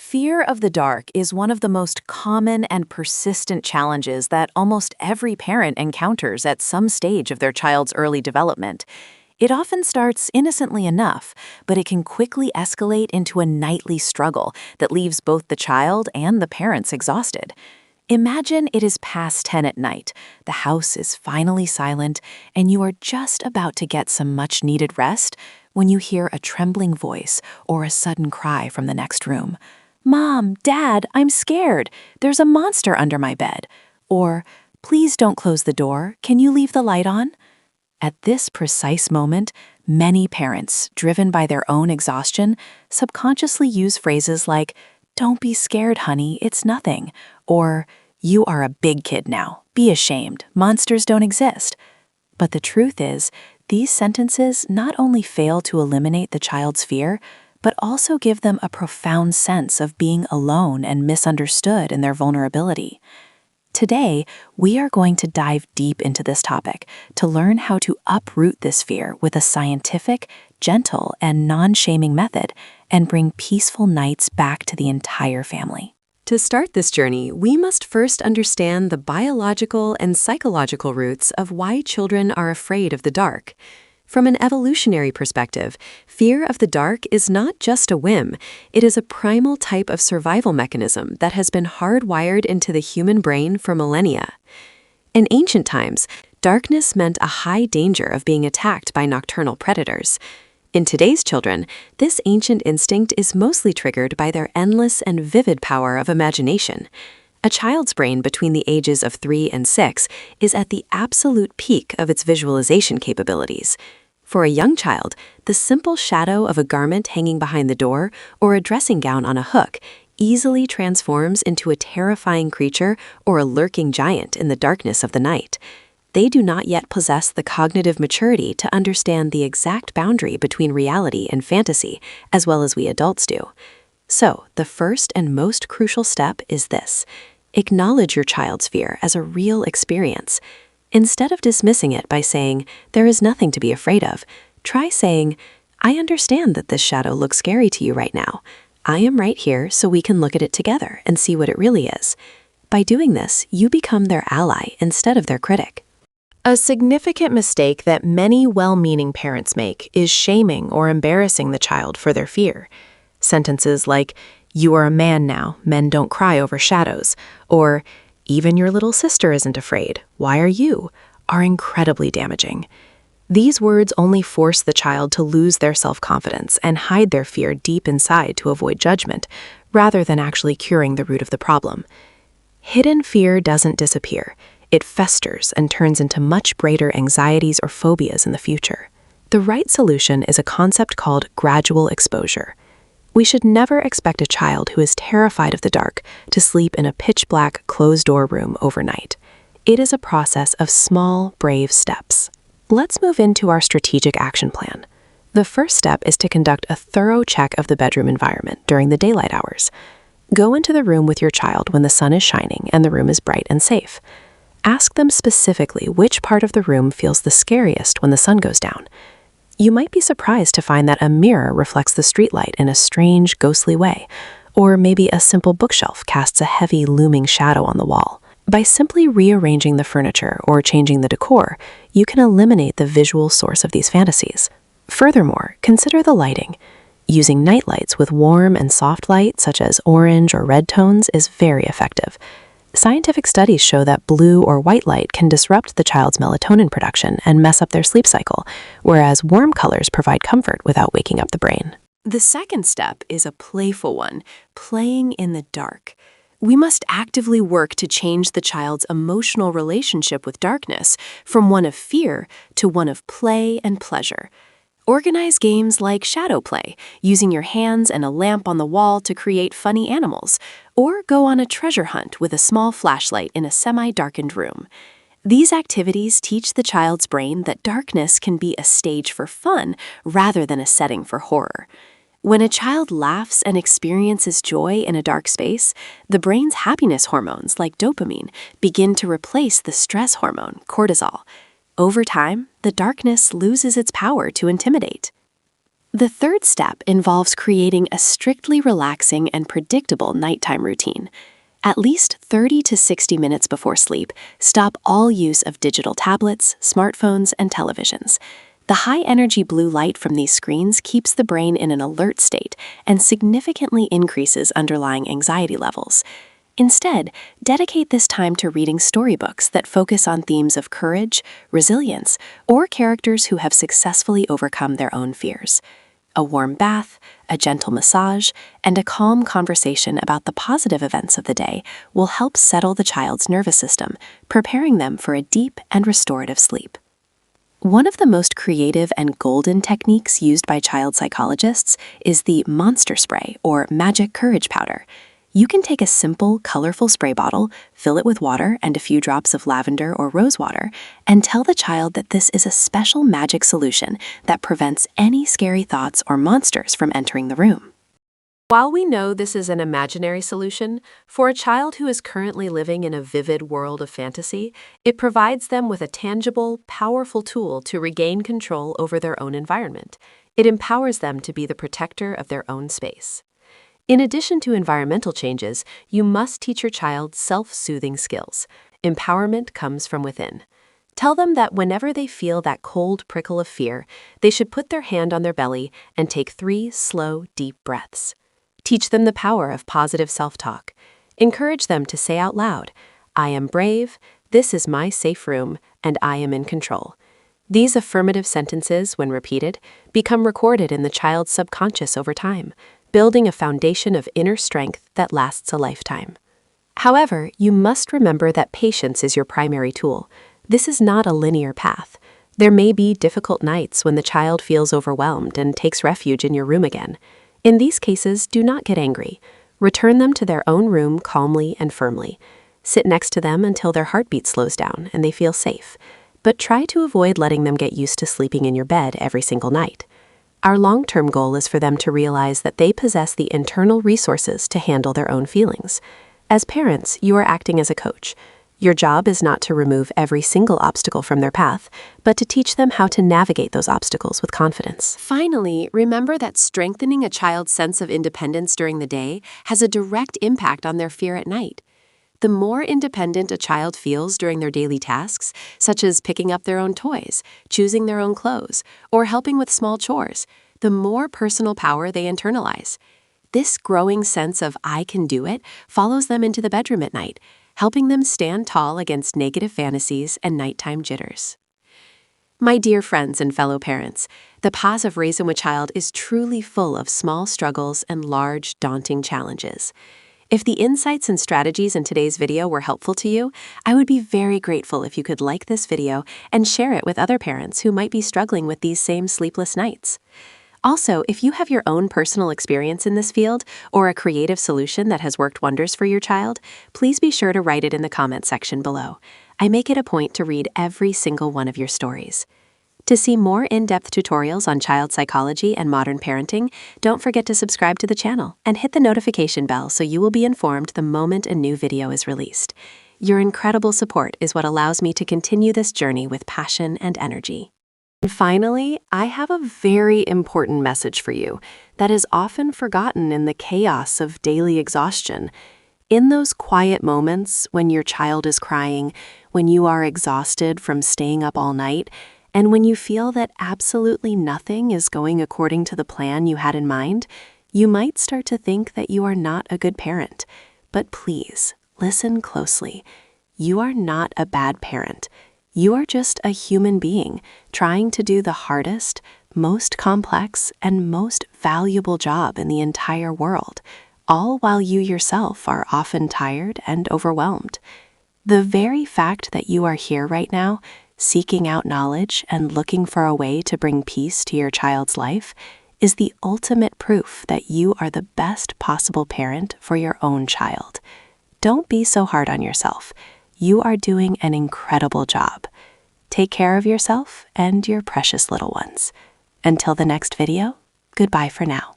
Fear of the dark is one of the most common and persistent challenges that almost every parent encounters at some stage of their child's early development. It often starts innocently enough, but it can quickly escalate into a nightly struggle that leaves both the child and the parents exhausted. Imagine it is past 10 at night, the house is finally silent, and you are just about to get some much-needed rest when you hear a trembling voice or a sudden cry from the next room. "Mom, Dad, I'm scared. There's a monster under my bed." Or, "Please don't close the door. Can you leave the light on?" At this precise moment, many parents, driven by their own exhaustion, subconsciously use phrases like, "Don't be scared, honey, it's nothing," or, "You are a big kid now. Be ashamed. Monsters don't exist." But the truth is, these sentences not only fail to eliminate the child's fear, but also give them a profound sense of being alone and misunderstood in their vulnerability. Today, we are going to dive deep into this topic to learn how to uproot this fear with a scientific, gentle, and non-shaming method and bring peaceful nights back to the entire family. To start this journey, we must first understand the biological and psychological roots of why children are afraid of the dark. From an evolutionary perspective, fear of the dark is not just a whim. It is a primal type of survival mechanism that has been hardwired into the human brain for millennia. In ancient times, darkness meant a high danger of being attacked by nocturnal predators. In today's children, this ancient instinct is mostly triggered by their endless and vivid power of imagination. A child's brain between the ages of 3 and 6 is at the absolute peak of its visualization capabilities. For a young child, the simple shadow of a garment hanging behind the door or a dressing gown on a hook easily transforms into a terrifying creature or a lurking giant in the darkness of the night. They do not yet possess the cognitive maturity to understand the exact boundary between reality and fantasy, as well as we adults do. So, the first and most crucial step is this. Acknowledge your child's fear as a real experience. Instead of dismissing it by saying, "There is nothing to be afraid of," try saying, "I understand that this shadow looks scary to you right now. I am right here so we can look at it together and see what it really is." By doing this, you become their ally instead of their critic. A significant mistake that many well-meaning parents make is shaming or embarrassing the child for their fear. Sentences like, "You are a man now, men don't cry over shadows," or "Even your little sister isn't afraid, why are you?" are incredibly damaging. These words only force the child to lose their self-confidence and hide their fear deep inside to avoid judgment, rather than actually curing the root of the problem. Hidden fear doesn't disappear. It festers and turns into much greater anxieties or phobias in the future. The right solution is a concept called gradual exposure. We should never expect a child who is terrified of the dark to sleep in a pitch-black, closed-door room overnight. It is a process of small, brave steps. Let's move into our strategic action plan. The first step is to conduct a thorough check of the bedroom environment during the daylight hours. Go into the room with your child when the sun is shining and the room is bright and safe. Ask them specifically which part of the room feels the scariest when the sun goes down. You might be surprised to find that a mirror reflects the streetlight in a strange, ghostly way, or maybe a simple bookshelf casts a heavy, looming shadow on the wall. By simply rearranging the furniture or changing the decor, you can eliminate the visual source of these fantasies. Furthermore, consider the lighting. Using nightlights with warm and soft light, such as orange or red tones, is very effective. Scientific studies show that blue or white light can disrupt the child's melatonin production and mess up their sleep cycle, whereas warm colors provide comfort without waking up the brain. The second step is a playful one, playing in the dark. We must actively work to change the child's emotional relationship with darkness from one of fear to one of play and pleasure. Organize games like shadow play, using your hands and a lamp on the wall to create funny animals, or go on a treasure hunt with a small flashlight in a semi-darkened room. These activities teach the child's brain that darkness can be a stage for fun rather than a setting for horror. When a child laughs and experiences joy in a dark space, the brain's happiness hormones, like dopamine, begin to replace the stress hormone, cortisol. Over time, the darkness loses its power to intimidate. The third step involves creating a strictly relaxing and predictable nighttime routine. At least 30 to 60 minutes before sleep, stop all use of digital tablets, smartphones, and televisions. The high-energy blue light from these screens keeps the brain in an alert state and significantly increases underlying anxiety levels. Instead, dedicate this time to reading storybooks that focus on themes of courage, resilience, or characters who have successfully overcome their own fears. A warm bath, a gentle massage, and a calm conversation about the positive events of the day will help settle the child's nervous system, preparing them for a deep and restorative sleep. One of the most creative and golden techniques used by child psychologists is the monster spray or magic courage powder. You can take a simple, colorful spray bottle, fill it with water and a few drops of lavender or rose water, and tell the child that this is a special magic solution that prevents any scary thoughts or monsters from entering the room. While we know this is an imaginary solution, for a child who is currently living in a vivid world of fantasy, it provides them with a tangible, powerful tool to regain control over their own environment. It empowers them to be the protector of their own space. In addition to environmental changes, you must teach your child self-soothing skills. Empowerment comes from within. Tell them that whenever they feel that cold prickle of fear, they should put their hand on their belly and take 3 slow, deep breaths. Teach them the power of positive self-talk. Encourage them to say out loud, "I am brave, this is my safe room, and I am in control." These affirmative sentences, when repeated, become recorded in the child's subconscious over time, building a foundation of inner strength that lasts a lifetime. However, you must remember that patience is your primary tool. This is not a linear path. There may be difficult nights when the child feels overwhelmed and takes refuge in your room again. In these cases, do not get angry. Return them to their own room calmly and firmly. Sit next to them until their heartbeat slows down and they feel safe. But try to avoid letting them get used to sleeping in your bed every single night. Our long-term goal is for them to realize that they possess the internal resources to handle their own feelings. As parents, you are acting as a coach. Your job is not to remove every single obstacle from their path, but to teach them how to navigate those obstacles with confidence. Finally, remember that strengthening a child's sense of independence during the day has a direct impact on their fear at night. The more independent a child feels during their daily tasks, such as picking up their own toys, choosing their own clothes, or helping with small chores, the more personal power they internalize. This growing sense of "I can do it" follows them into the bedroom at night, helping them stand tall against negative fantasies and nighttime jitters. My dear friends and fellow parents, the path of raising a child is truly full of small struggles and large, daunting challenges. If the insights and strategies in today's video were helpful to you, I would be very grateful if you could like this video and share it with other parents who might be struggling with these same sleepless nights. Also, if you have your own personal experience in this field or a creative solution that has worked wonders for your child, please be sure to write it in the comments section below. I make it a point to read every single one of your stories. To see more in-depth tutorials on child psychology and modern parenting, don't forget to subscribe to the channel and hit the notification bell so you will be informed the moment a new video is released. Your incredible support is what allows me to continue this journey with passion and energy. And finally, I have a very important message for you that is often forgotten in the chaos of daily exhaustion. In those quiet moments when your child is crying, when you are exhausted from staying up all night, and when you feel that absolutely nothing is going according to the plan you had in mind, you might start to think that you are not a good parent. But please, listen closely. You are not a bad parent. You are just a human being trying to do the hardest, most complex, and most valuable job in the entire world, all while you yourself are often tired and overwhelmed. The very fact that you are here right now, seeking out knowledge and looking for a way to bring peace to your child's life, is the ultimate proof that you are the best possible parent for your own child. Don't be so hard on yourself. You are doing an incredible job. Take care of yourself and your precious little ones. Until the next video, goodbye for now.